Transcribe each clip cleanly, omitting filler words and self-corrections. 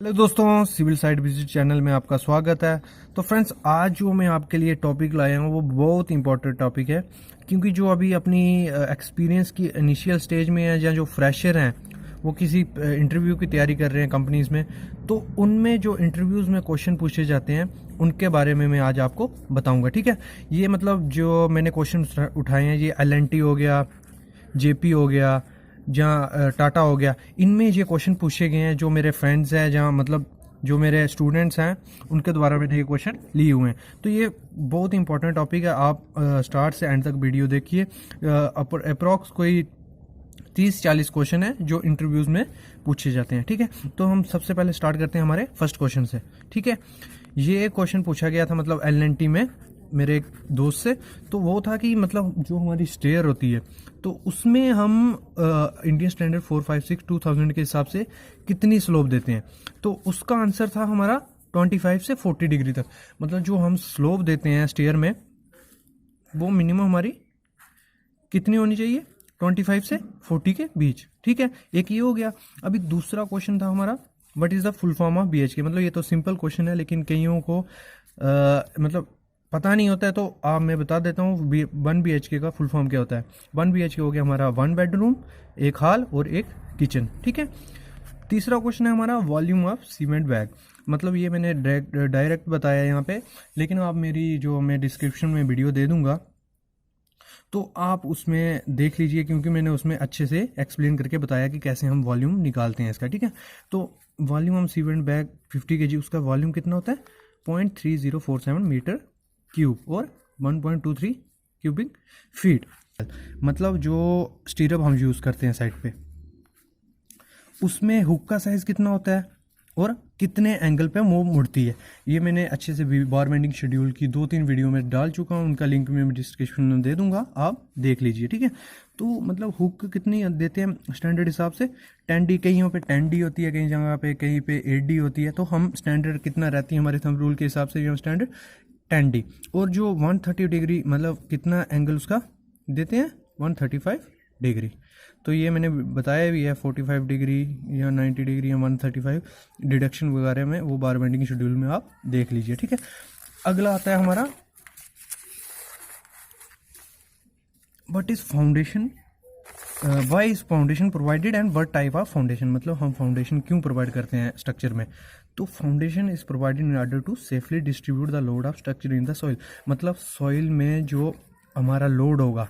Hello दोस्तों, civil site visit channel में आपका स्वागत है। तो फ्रेंड्स, आज जो मैं आपके लिए टॉपिक लाया हूँ वो बहुत इंपॉर्टेंट टॉपिक है, क्योंकि जो अभी अपनी एक्सपीरियंस की इनिशियल स्टेज में है या जो फ्रेशर हैं वो किसी इंटरव्यू की तैयारी कर रहे हैं कंपनीज में, तो उनमें जो इंटरव्यूज़ में क्वेश्चन पूछे जाते हैं उनके बारे में मैं आज आपको बताऊँगा। ठीक है, ये मतलब जो मैंने क्वेश्चन उठाए हैं, ये LNT हो गया, JP हो गया, जहाँ टाटा हो गया, इनमें ये क्वेश्चन पूछे गए हैं। जो मेरे फ्रेंड्स हैं, जहाँ मतलब जो मेरे स्टूडेंट्स हैं, उनके द्वारा मैंने ये क्वेश्चन लिए हुए हैं। तो ये बहुत इंपॉर्टेंट टॉपिक है। आप स्टार्ट से एंड तक वीडियो देखिए। अप्रॉक्स कोई 30-40 क्वेश्चन है जो इंटरव्यूज़ में पूछे जाते हैं। ठीक है, तो हम सबसे पहले स्टार्ट करते हैं हमारे फर्स्ट क्वेश्चन से। ठीक है, ये क्वेश्चन पूछा गया था मतलब LNT में मेरे एक दोस्त से। तो वो था कि मतलब जो हमारी स्टेयर होती है तो उसमें हम इंडियन स्टैंडर्ड 456 2000 के हिसाब से कितनी स्लोप देते हैं। तो उसका आंसर था हमारा 25 से 40 डिग्री तक। मतलब जो हम स्लोप देते हैं स्टेयर में वो मिनिमम हमारी कितनी होनी चाहिए, 25 से 40 के बीच। ठीक है, एक ये हो गया। अभी दूसरा क्वेश्चन था हमारा, what is the full form of BHK। मतलब ये तो सिंपल क्वेश्चन है, लेकिन कईयों को मतलब पता नहीं होता है, तो आप मैं बता देता हूँ 1 BHK का फुल फॉर्म क्या होता है। 1 BHK हो गया हमारा 1 बेडरूम, 1 हॉल और 1 किचन। ठीक है, तीसरा क्वेश्चन है हमारा वॉल्यूम ऑफ सीमेंट बैग। मतलब ये मैंने डायरेक्ट बताया यहाँ पे, लेकिन आप मेरी जो मैं डिस्क्रिप्शन में वीडियो दे दूंगा तो आप उसमें देख लीजिए, क्योंकि मैंने उसमें अच्छे से एक्सप्लेन करके बताया कि कैसे हम वॉल्यूम निकालते हैं इसका। ठीक है, तो volume of cement bag 50 kg, उसका वॉल्यूम कितना होता है 0.3047 मीटर क्यूब और 1.23 क्यूबिक फीट। मतलब जो स्टीरअप हम यूज़ करते हैं साइड पे, उसमें हुक का साइज़ कितना होता है और कितने एंगल पे वो मुड़ती है, ये मैंने अच्छे से बार बेंडिंग शेड्यूल की 2-3 वीडियो में डाल चुका हूँ। उनका लिंक मैं डिस्क्रिप्शन में दे दूंगा, आप देख लीजिए। ठीक है, तो मतलब हुक कितनी देते हैं स्टैंडर्ड हिसाब से 10D, कहीं पे 10D होती है, कहीं जगह पे कहीं पे 8D होती है। तो हम स्टैंडर्ड कितना रहती है हमारे थंब रूल के हिसाब से, हम स्टैंडर्ड 10D। और जो 130 डिग्री मतलब कितना एंगल उसका देते हैं 135 डिग्री। तो ये मैंने बताया भी है 45 डिग्री या 90 डिग्री या 135 डिडक्शन वगैरह में, वो बार बेंडिंग शेड्यूल में आप देख लीजिए। ठीक है, अगला आता है हमारा what is foundation, why is foundation provided and what type of foundation. मतलब हम फाउंडेशन क्यों प्रोवाइड करते हैं स्ट्रक्चर में। तो foundation is provided in order to safely distribute the load of structure in the soil. मतलब सॉइल में जो हमारा लोड होगा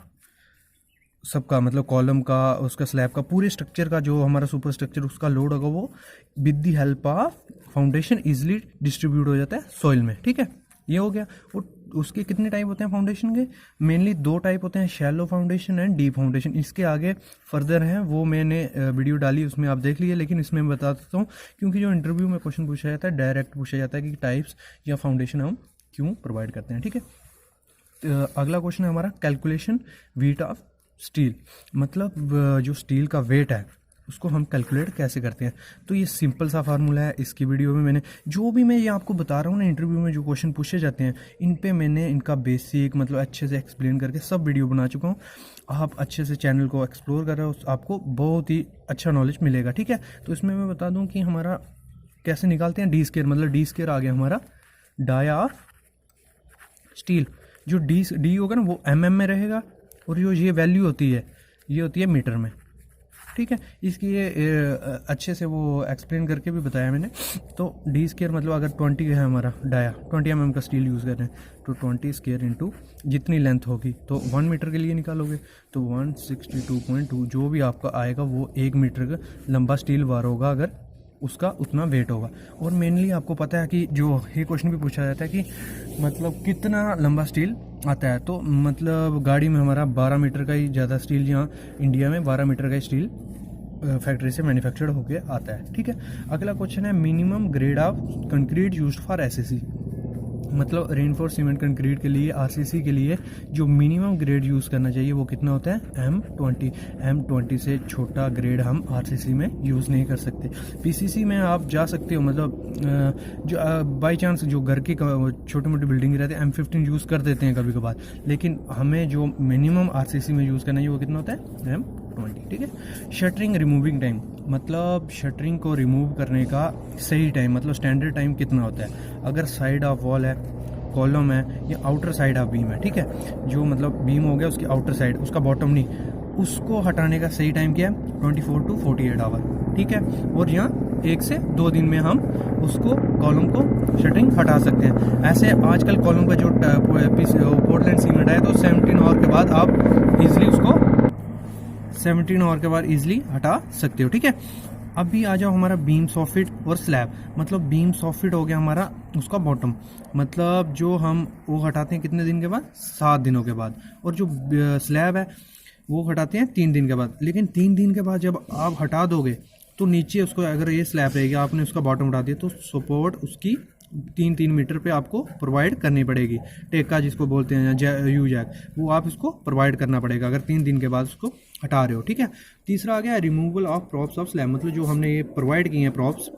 सबका, मतलब कॉलम का, उसका स्लैब का, पूरे स्ट्रक्चर का जो हमारा सुपर स्ट्रक्चर उसका लोड होगा, वो with the help of foundation easily distribute हो जाता है सॉइल में। ठीक है, ये हो गया। और उसके कितने टाइप होते हैं फाउंडेशन के, मेनली 2 टाइप होते हैं, shallow foundation and deep foundation. इसके आगे फर्दर हैं, वो मैंने वीडियो डाली, उसमें आप देख लीजिए। लेकिन इसमें मैं बता देता हूँ, क्योंकि जो इंटरव्यू में क्वेश्चन पूछा जाता है, डायरेक्ट पूछा जाता है कि टाइप्स या फाउंडेशन हम क्यों प्रोवाइड करते हैं। ठीक है, अगला क्वेश्चन है हमारा कैलकुलेशन वेट ऑफ स्टील। मतलब जो स्टील का वेट है उसको हम कैलकुलेट कैसे करते हैं। तो ये सिंपल सा फार्मूला है। इसकी वीडियो में मैंने जो भी मैं ये आपको बता रहा हूँ ना, इंटरव्यू में जो क्वेश्चन पूछे जाते हैं, इन पे मैंने इनका बेसिक मतलब अच्छे से एक्सप्लेन करके सब वीडियो बना चुका हूँ। आप अच्छे से चैनल को एक्सप्लोर कर रहे हो, आपको बहुत ही अच्छा नॉलेज मिलेगा। ठीक है, तो इसमें मैं बता दूँ कि हमारा कैसे निकालते हैं डी स्केयर। मतलब डी स्केयर आ गया हमारा डाया ऑफ स्टील। जो डी होगा ना वो mm में रहेगा, और जो ये वैल्यू होती है ये होती है मीटर में। ठीक है, इसकी ये अच्छे से वो एक्सप्लेन करके भी बताया मैंने। तो डी स्केयर मतलब अगर 20 है हमारा डाया, 20 mm का स्टील यूज़ कर रहे हैं, तो 20 स्केयर इंटू जितनी लेंथ होगी, तो 1 मीटर के लिए निकालोगे तो 162.2 जो भी आपका आएगा वो 1 मीटर का लंबा स्टील वार होगा, अगर उसका उतना वेट होगा। और मेनली आपको पता है कि जो ये क्वेश्चन भी पूछा जाता है कि मतलब कितना लंबा स्टील आता है। तो मतलब गाड़ी में हमारा 12 मीटर का ही ज़्यादा स्टील, यहाँ इंडिया में 12 मीटर का स्टील फैक्ट्री से मैन्युफैक्चर्ड होके आता है। ठीक है, अगला क्वेश्चन है minimum grade of concrete used for SCC। मतलब रेनफोर्स सीमेंट कंक्रीट के लिए, RCC के लिए जो मिनिमम ग्रेड यूज़ करना चाहिए वो कितना होता है M20। M20 से छोटा ग्रेड हम RCC में यूज़ नहीं कर सकते। PCC में आप जा सकते हो, मतलब जो बाई चांस जो घर की छोटी मोटी बिल्डिंग रहते हैं M15 यूज़ कर देते हैं कभी कभार, लेकिन हमें जो मिनिमम RCC में यूज़ करना है वो कितना होता है 20। ठीक है। शटरिंग रिमूविंग टाइम, मतलब शटरिंग को रिमूव करने का सही टाइम, मतलब स्टैंडर्ड टाइम कितना होता है। अगर साइड ऑफ वॉल है, कॉलम है, या आउटर साइड ऑफ बीम है, ठीक है, जो मतलब बीम हो गया उसकी आउटर साइड, उसका बॉटम नहीं, उसको हटाने का सही टाइम क्या है, 24 टू 48 आवर। ठीक है। और यहाँ 1 से 2 दिन में हम उसको कॉलम को शटरिंग हटा सकते हैं। ऐसे आजकल कॉलम का जो पोर्टलैंड सीमेंट है, तो 17 आवर के बाद आप इजीली उसको 17 आवर के बाद इजीली हटा सकते हो। ठीक है। अभी आ जाओ हमारा बीम सॉफिट और स्लैब। मतलब बीम सॉफिट हो गया हमारा उसका बॉटम, मतलब जो हम वो हटाते हैं कितने दिन के बाद, 7 दिनों के बाद। और जो स्लैब है वो हटाते हैं 3 दिन के बाद। लेकिन 3 दिन के बाद जब आप हटा दोगे तो नीचे उसको, अगर ये स्लैब रहेगी, आपने उसका बॉटम हटा दिया, तो सपोर्ट उसकी 3-3 मीटर पे आपको प्रोवाइड करनी पड़ेगी। टेक्का जिसको बोलते हैं, यू जैक, वो आप इसको प्रोवाइड करना पड़ेगा अगर 3 दिन के बाद उसको हटा रहे हो। ठीक है। तीसरा आ गया removal of props of slab, मतलब जो हमने ये प्रोवाइड किए हैं प्रॉप्स,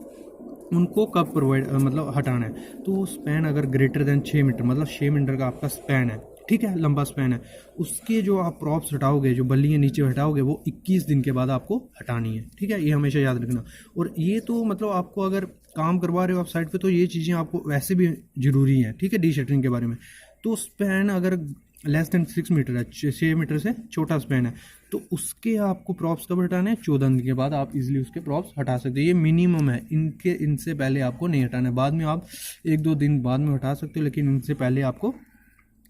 उनको कब प्रोवाइड मतलब हटाना है। तो स्पैन अगर ग्रेटर देन 6 मीटर, मतलब 6 मीटर का आपका स्पैन है, ठीक है, लंबा स्पैन है, उसके जो आप प्रॉप्स हटाओगे, जो बल्लियाँ नीचे हटाओगे, वो 21 दिन के बाद आपको हटानी है। ठीक है। ये हमेशा याद रखना। और ये तो मतलब आपको अगर काम करवा रहे हो आप साइड पे, तो ये चीज़ें आपको वैसे भी ज़रूरी हैं। ठीक है। डी शटरिंग के बारे में, तो स्पैन अगर लेस देन 6 मीटर है, 6 मीटर से छोटा स्पैन है, तो उसके आपको प्रॉप्स कब हटाने हैं, 14 दिन के बाद आप इजीली उसके प्रॉप्स हटा सकते हो। ये मिनिमम है, इनसे पहले आपको नहीं हटाना है। बाद में आप 1-2 दिन बाद में हटा सकते हो, लेकिन इनसे पहले आपको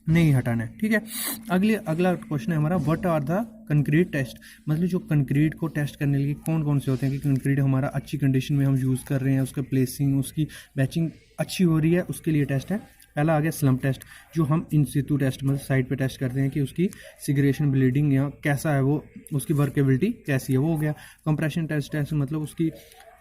नहीं हटाना है। ठीक है। अगला क्वेश्चन है हमारा, what are the concrete test, मतलब जो कंक्रीट को टेस्ट करने के लिए कौन कौन से होते हैं कि कंक्रीट हमारा अच्छी कंडीशन में हम यूज़ कर रहे हैं, उसका प्लेसिंग, उसकी बैचिंग अच्छी हो रही है, उसके लिए टेस्ट है। पहला आ गया स्लम्प टेस्ट, जो हम इन सितु टेस्ट, मतलब साइड पे टेस्ट करते हैं कि उसकी सिगरेशन, ब्लीडिंग या कैसा है वो, उसकी वर्केबिलिटी कैसी है, वो हो गया। कंप्रेशन टेस्ट मतलब उसकी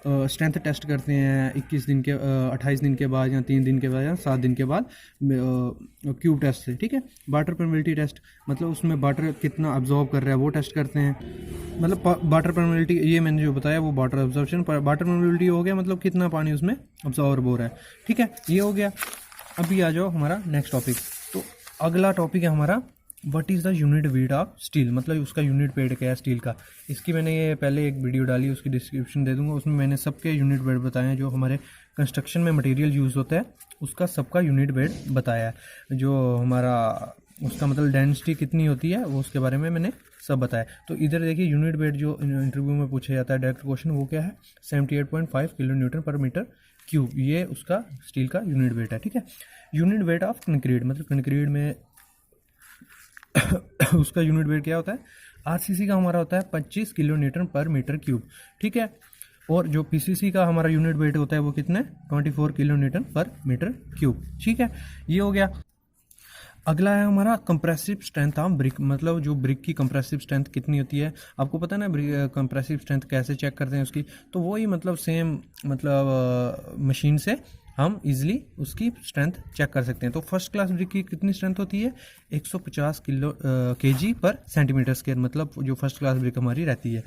स्ट्रेंथ टेस्ट करते हैं 21 दिन के 28 दिन के बाद, या 3 दिन के बाद, या 7 दिन के बाद, क्यूब टेस्ट से। ठीक है। वाटर परमेबिलिटी टेस्ट, मतलब उसमें वाटर कितना अब्जॉर्ब कर रहा है, वो टेस्ट करते हैं। मतलब वाटर परमेबिलिटी, ये मैंने जो बताया वो वाटर अब्जॉर्प्शन, वाटर परमेबिलिटी हो गया, मतलब कितना पानी उसमें अब्जॉर्ब हो रहा है। ठीक है। ये हो गया। अभी आ जाओ हमारा नेक्स्ट टॉपिक। तो अगला टॉपिक है हमारा, what is the unit weight of steel, मतलब उसका यूनिट वेट क्या है स्टील का। इसकी मैंने ये पहले एक वीडियो डाली, उसकी डिस्क्रिप्शन दे दूंगा, उसमें मैंने सबके यूनिट वेट बताए हैं। जो हमारे कंस्ट्रक्शन में मटेरियल यूज़ होता है उसका सबका यूनिट वेट बताया है। जो हमारा उसका मतलब डेंसिटी कितनी होती है वो उसके बारे में मैंने सब बताया। तो इधर देखिए यूनिट वेट जो इंटरव्यू में पूछा जाता है डायरेक्ट क्वेश्चन, वो क्या है, 78.5 किलो न्यूटन पर मीटर क्यूब, ये उसका स्टील का यूनिट वेट है। ठीक है। यूनिट वेट ऑफ कंक्रीट, मतलब कंक्रीट में उसका यूनिट वेट क्या होता है, आरसीसी का हमारा होता है 25 किलो न्यूटन पर मीटर क्यूब। ठीक है। और जो पीसीसी का हमारा यूनिट वेट होता है वो कितने, 24 किलो न्यूटन पर मीटर क्यूब। ठीक है। ये हो गया। अगला है हमारा कंप्रेसिव स्ट्रेंथ ऑफ ब्रिक, मतलब जो ब्रिक की कंप्रेसिव स्ट्रेंथ कितनी होती है, आपको पता है ना कंप्रेसिव स्ट्रेंथ कैसे चेक करते हैं उसकी। तो वही मतलब सेम मतलब मशीन से हम इजीली उसकी स्ट्रेंथ चेक कर सकते हैं। तो फर्स्ट क्लास ब्रिक की कितनी स्ट्रेंथ होती है, 150 केजी पर सेंटीमीटर स्क्वायर, मतलब जो फर्स्ट क्लास ब्रिक हमारी रहती है।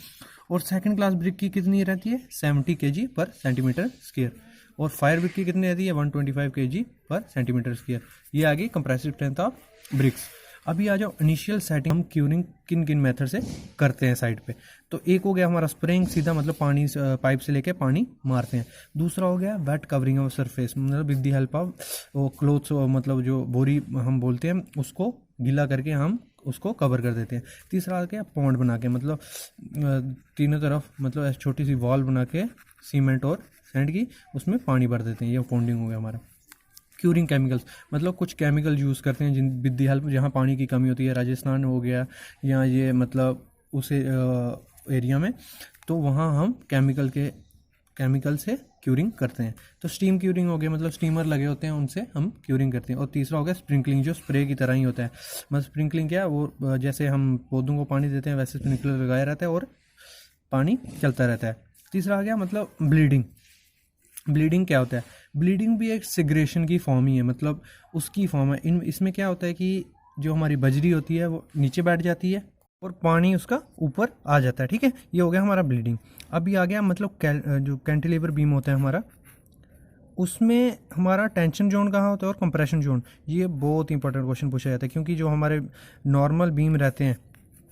और सेकंड क्लास ब्रिक की कितनी रहती है, 70 केजी पर सेंटीमीटर स्क्वायर। और फायर ब्रिक की कितनी रहती है, 125 केजी पर सेंटीमीटर स्क्वायर। ये आ गई कंप्रेसिव स्ट्रेंथ ऑफ ब्रिक्स। अभी आ जाओ इनिशियल सेटिंग, हम क्यूरिंग किन किन मेथड से करते हैं साइड पे। तो एक हो गया हमारा स्प्रेइंग, सीधा मतलब पानी पाइप से लेके पानी मारते हैं। दूसरा हो गया वेट कवरिंग ऑफ सरफेस, मतलब विद द हेल्प ऑफ वो क्लोथ्स, मतलब जो बोरी हम बोलते हैं, उसको गीला करके हम उसको कवर कर देते हैं। तीसरा आ गया पॉन्ड बना के, मतलब तीनों तरफ मतलब छोटी सी वॉल बना के सीमेंट और सैंड की, उसमें पानी भर देते हैं। ये पॉन्डिंग हो गया हमारा। क्यूरिंग केमिकल्स, मतलब कुछ केमिकल यूज़ करते हैं जिन विद द हेल्प, जहाँ पानी की कमी होती है, राजस्थान हो गया या ये मतलब उस एरिया में, तो वहाँ हम केमिकल से क्यूरिंग करते हैं। तो स्टीम क्यूरिंग हो गया, मतलब स्टीमर लगे होते हैं उनसे हम क्यूरिंग करते हैं। और तीसरा हो गया स्प्रिंकलिंग, जो स्प्रे की तरह ही होता है। मतलब स्प्रिंकलिंग क्या है, वो जैसे हम पौधों को पानी देते हैं वैसे स्प्रिंकलर लगाया रहता है और पानी चलता रहता है। तीसरा आ गया मतलब ब्लीडिंग। ब्लीडिंग क्या होता है, ब्लीडिंग भी एक सिगरेशन की फॉर्म ही है, मतलब उसकी फॉर्म है। इसमें क्या होता है कि जो हमारी बजरी होती है वो नीचे बैठ जाती है और पानी उसका ऊपर आ जाता है। ठीक है। ये हो गया हमारा ब्लीडिंग। अभी आ गया मतलब जो कैंटिलीवर बीम होता है हमारा, उसमें हमारा टेंशन जोन कहाँ होता है और कंप्रेशन जोन। ये बहुत इंपॉर्टेंट क्वेश्चन पूछा जाता है, क्योंकि जो हमारे नॉर्मल बीम रहते हैं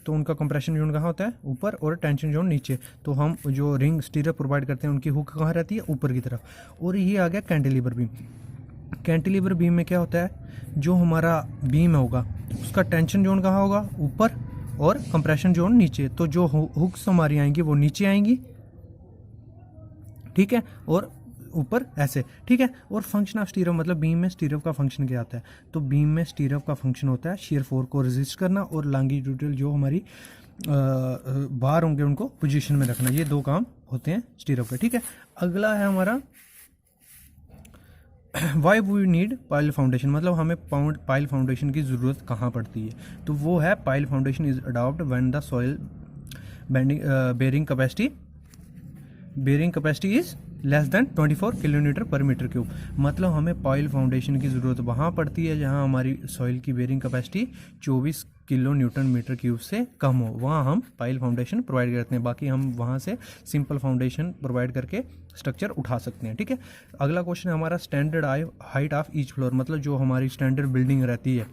तो उनका कंप्रेशन जोन कहाँ होता है, ऊपर, और टेंशन जोन नीचे। तो हम जो रिंग स्टीरअप प्रोवाइड करते हैं उनकी हुक कहाँ रहती है, ऊपर की तरफ। और ये आ गया कैंटिलीवर बीम। कैंटिलीवर बीम में क्या होता है, जो हमारा बीम होगा उसका टेंशन जोन कहाँ होगा, ऊपर, और कंप्रेशन जोन नीचे। तो जो हुक्स हमारी आएंगी वो नीचे आएंगी, ठीक है, और ऊपर ऐसे, ठीक है। और फंक्शन ऑफ स्टीरअप मतलब बीम में स्टीरअप का फंक्शन क्या आता है, तो बीम में स्टीरअप का फंक्शन होता है शियर फोर्स को रेजिस्ट करना और लॉन्गिट्यूडल जो हमारी बार होंगे उनको पोजीशन में रखना। ये दो काम होते हैं स्टीरअप के, ठीक है। अगला है हमारा why we need pile foundation, मतलब हमें पाइल फाउंडेशन की ज़रूरत कहाँ पड़ती है, तो वो है pile foundation is adopt when the soil bearing capacity is less than 24 kilometre पर मीटर क्यूब। मतलब हमें पाइल फाउंडेशन की ज़रूरत वहाँ पड़ती है जहाँ हमारी सॉइल की bearing capacity 24 kilo newton metre cube से कम हो, वहाँ हम पाइल फाउंडेशन प्रोवाइड करते हैं। बाकी हम वहाँ से सिंपल फाउंडेशन प्रोवाइड करके स्ट्रक्चर उठा सकते हैं, ठीक है। अगला क्वेश्चन है हमारा standard height of each floor, मतलब जो हमारी स्टैंडर्ड बिल्डिंग रहती है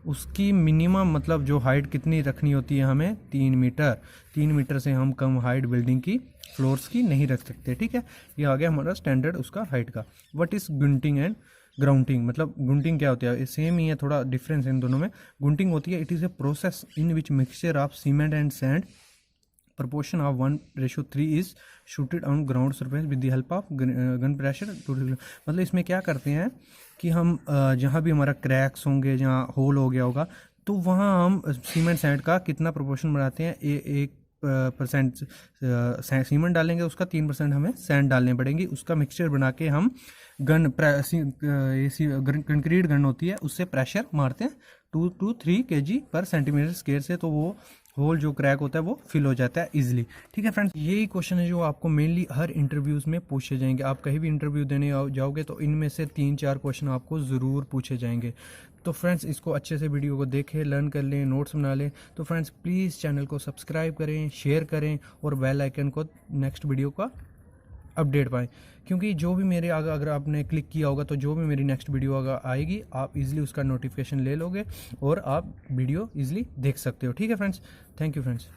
उसकी मिनिमम मतलब जो हाइट कितनी रखनी होती है हमें, 3 मीटर। 3 मीटर से हम कम हाइट बिल्डिंग की फ्लोर्स की नहीं रख सकते, ठीक है। ये आ गया हमारा स्टैंडर्ड उसका हाइट का। व्हाट इज गुंटिंग एंड ग्राउंटिंग, मतलब गुंटिंग क्या होती है, सेम ही है, थोड़ा डिफरेंस है इन दोनों में। गुंटिंग होती है, it is a process in which mixture of cement and sand proportion of 1:3 is shooted on ground surface with the help of gun pressure। मतलब इसमें क्या करते हैं कि हम जहाँ भी हमारा क्रैक्स होंगे, जहाँ होल हो गया होगा, तो वहाँ हम सीमेंट सैंड का कितना प्रोपोर्शन बनाते हैं, 1% सीमेंट डालेंगे, उसका 3% हमें सैंड डालने पड़ेंगी। उसका मिक्सचर बना के हम कंक्रीट गन होती है उससे प्रेशर मारते हैं 2 to 3 kg पर सेंटीमीटर स्क्वायर से, तो वो होल जो क्रैक होता है वो फिल हो जाता है इजीली, ठीक है फ्रेंड्स। यही क्वेश्चन है जो आपको मेनली हर इंटरव्यूज में पूछे जाएंगे। आप कहीं भी इंटरव्यू देने जाओगे तो इनमें से 3-4 क्वेश्चन आपको ज़रूर पूछे जाएंगे। तो फ्रेंड्स इसको अच्छे से वीडियो को देखें, लर्न कर लें, नोट्स बना लें। तो फ्रेंड्स प्लीज़ चैनल को सब्सक्राइब करें, शेयर करें और बेल आइकन को नेक्स्ट वीडियो का अपडेट पाएँ, क्योंकि जो भी मेरे अगर आपने क्लिक किया होगा तो जो भी मेरी नेक्स्ट वीडियो आएगी आप इजीली उसका नोटिफिकेशन ले लोगे और आप वीडियो इजीली देख सकते हो, ठीक है फ्रेंड्स। Thank you friends.